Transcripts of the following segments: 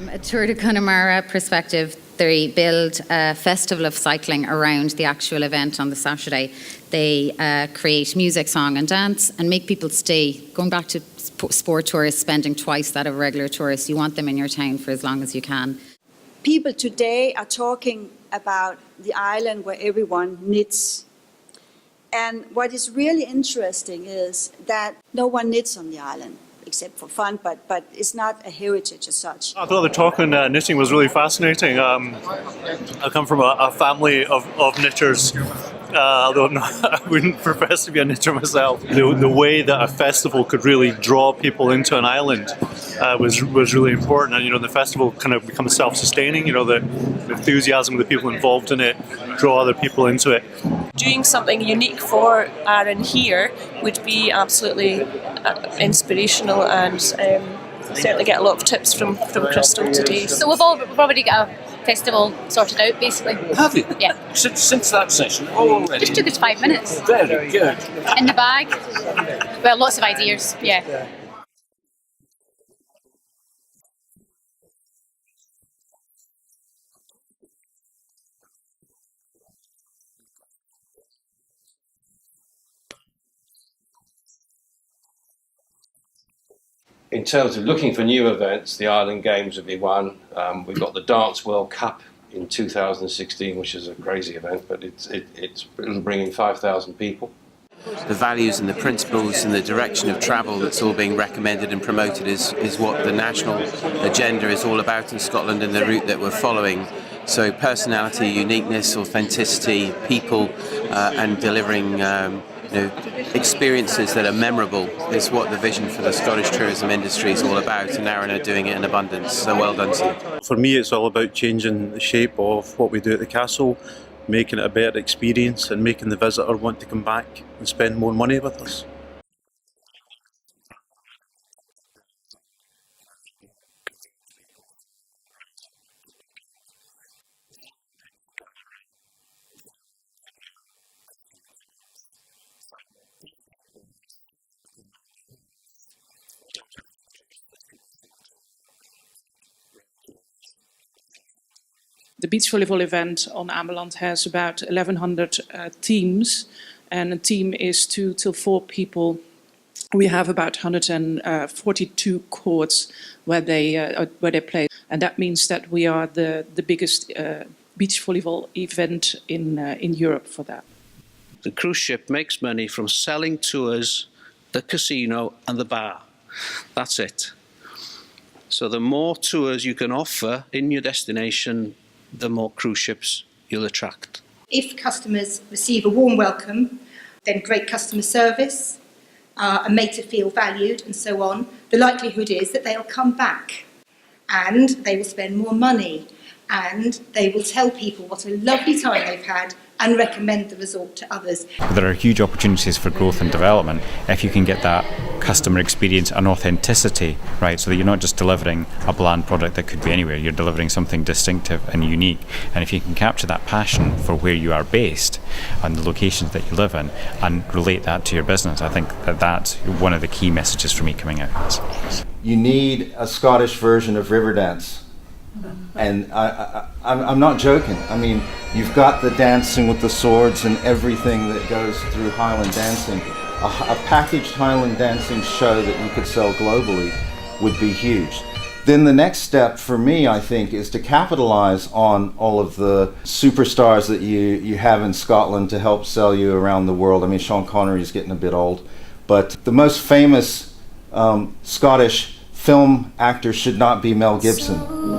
From a Tour de Connemara perspective, they build a festival of cycling around the actual event on the Saturday. They create music, song and dance and make people stay. Going back to sport tourists spending twice that of a regular tourist, you want them in your town for as long as you can. People today are talking about the island where everyone knits. And what is really interesting is that no one knits on the island, except for fun, but it's not a heritage as such. I thought the talk on knitting was really fascinating. I come from a family of knitters, although I wouldn't profess to be a knitter myself. The way that a festival could really draw people into an island was really important. And the festival kind of becomes self-sustaining. The enthusiasm of the people involved in it draw other people into it. Doing something unique for Arron here would be absolutely inspirational, and certainly get a lot of tips from Crystal today. So we've already got a festival sorted out, basically. Have you? Yeah. Since that session already? Just took us 5 minutes. Very good. In the bag. Well, lots of ideas, yeah. In terms of looking for new events, the Ireland Games would be one. We've got the Dance World Cup in 2016, which is a crazy event, but it'll bring in 5,000 people. The values and the principles and the direction of travel that's all being recommended and promoted is what the national agenda is all about in Scotland, and the route that we're following. So personality, uniqueness, authenticity, people, and delivering experiences that are memorable is what the vision for the Scottish tourism industry is all about, and Arron are doing it in abundance. So well done to you. For me, it's all about changing the shape of what we do at the castle, making it a better experience and making the visitor want to come back and spend more money with us. The beach volleyball event on Ameland has about 1,100 teams, and a team is 2 till 4 people. We have about 142 courts where they play, and that means that we are the biggest beach volleyball event in Europe for that. The cruise ship makes money from selling tours, the casino and the bar. That's it. So the more tours you can offer in your destination, the more cruise ships you'll attract. If customers receive a warm welcome, then great customer service, are made to feel valued and so on, the likelihood is that they'll come back and they will spend more money and they will tell people what a lovely time they've had and recommend the resort to others. There are huge opportunities for growth and development if you can get that customer experience and authenticity right, so that you're not just delivering a bland product that could be anywhere, you're delivering something distinctive and unique. And if you can capture that passion for where you are based and the locations that you live in and relate that to your business, I think that's one of the key messages for me coming out of this. You need a Scottish version of Riverdance. And I'm not joking. I mean, you've got the dancing with the swords and everything that goes through Highland dancing. A packaged Highland dancing show that you could sell globally would be huge. Then the next step for me, I think, is to capitalize on all of the superstars that you have in Scotland to help sell you around the world. I mean, Sean Connery's getting a bit old, but the most famous Scottish film actor should not be Mel Gibson.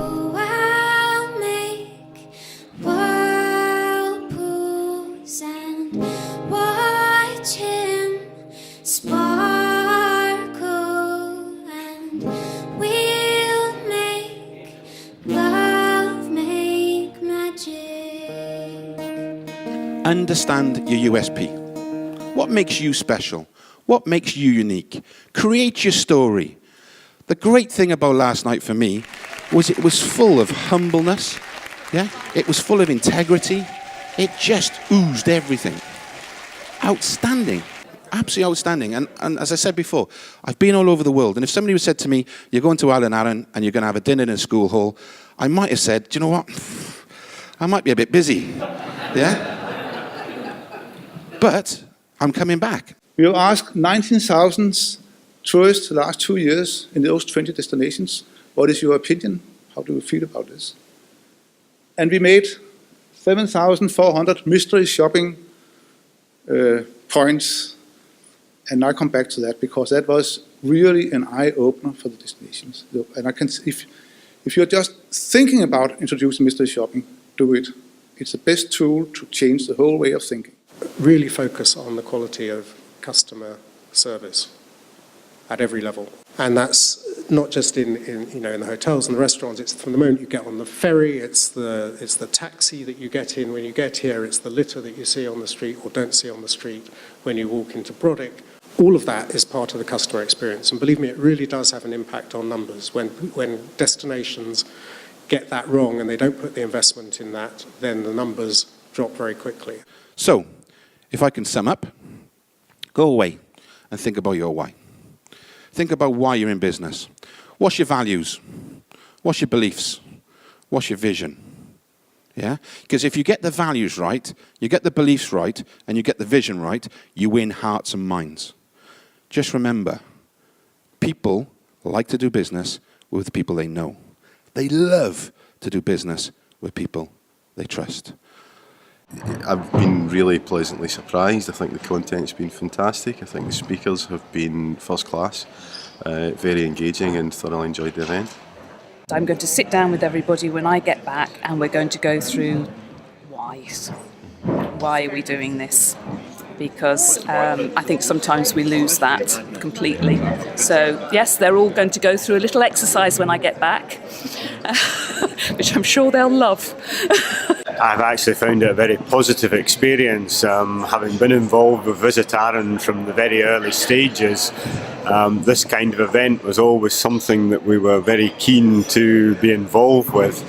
Understand your USP. What makes you special? What makes you unique? Create your story. The great thing about last night for me was it was full of humbleness. Yeah, it was full of integrity. It just oozed everything. Outstanding. absolutely outstanding. And as I said before, I've been all over the world. And if somebody said to me, you're going to Arron and you're going to have a dinner in a school hall, I might have said, do you know what? I might be a bit busy. Yeah? But I'm coming back. We will ask 19,000 tourists the last 2 years in those 20 destinations, what is your opinion? How do you feel about this? And we made 7,400 mystery shopping points. And I come back to that because that was really an eye-opener for the destinations. And I can, if you're just thinking about introducing mystery shopping, do it. It's the best tool to change the whole way of thinking. Really focus on the quality of customer service at every level. And that's not just in the hotels and the restaurants. It's from the moment you get on the ferry, it's the taxi that you get in when you get here, it's the litter that you see on the street or don't see on the street when you walk into Brodick. All of that is part of the customer experience. And believe me, it really does have an impact on numbers. When destinations get that wrong and they don't put the investment in that, then the numbers drop very quickly. So, if I can sum up, go away and think about your why. Think about why you're in business. What's your values? What's your beliefs? What's your vision? Yeah? Because if you get the values right, you get the beliefs right, and you get the vision right, you win hearts and minds. Just remember, people like to do business with the people they know. They love to do business with people they trust. I've been really pleasantly surprised. I think the content's been fantastic. I think the speakers have been first class, very engaging, and thoroughly enjoyed the event. I'm going to sit down with everybody when I get back and we're going to go through whys. Why are we doing this? Because I think sometimes we lose that completely. So yes, they're all going to go through a little exercise when I get back, which I'm sure they'll love. I've actually found it a very positive experience, having been involved with VisitArran from the very early stages. This kind of event was always something that we were very keen to be involved with,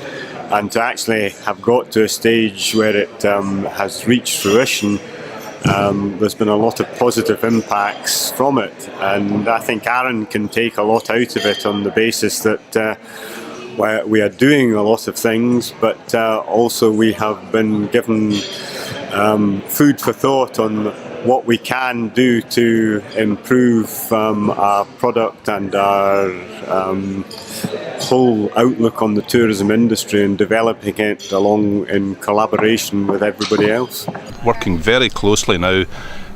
and to actually have got to a stage where it has reached fruition. There's been a lot of positive impacts from it, and I think Arron can take a lot out of it on the basis that we are doing a lot of things, but also we have been given food for thought on what we can do to improve our product and our whole outlook on the tourism industry and developing it along in collaboration with everybody else. Working very closely now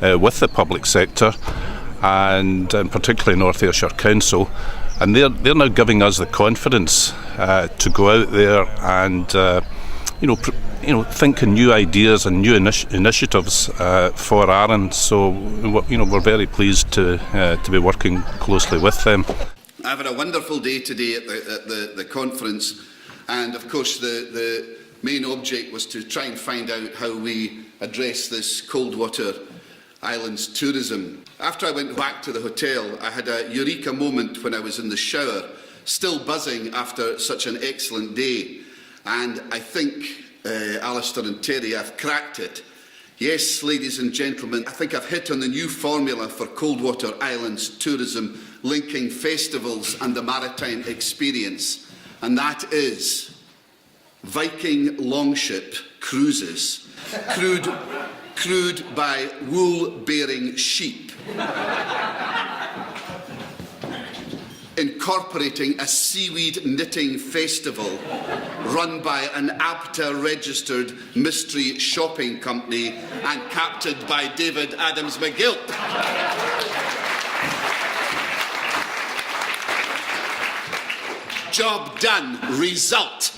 with the public sector and particularly North Ayrshire Council, and they're now giving us the confidence to go out there and think of new ideas and new initiatives for Arron. So we're very pleased to be working closely with them. I've had a wonderful day today at the conference, and of course the main object was to try and find out how we address this cold water islands tourism. After I went back to the hotel, I had a eureka moment when I was in the shower, still buzzing after such an excellent day, and I think, Alistair and Terry, I've cracked it. Yes, ladies and gentlemen, I think I've hit on the new formula for cold water islands tourism, linking festivals and the maritime experience, and that is Viking longship cruises, crewed by wool-bearing sheep, incorporating a seaweed knitting festival run by an ABTA-registered mystery shopping company and captained by David Adams McGill. Job done. Result.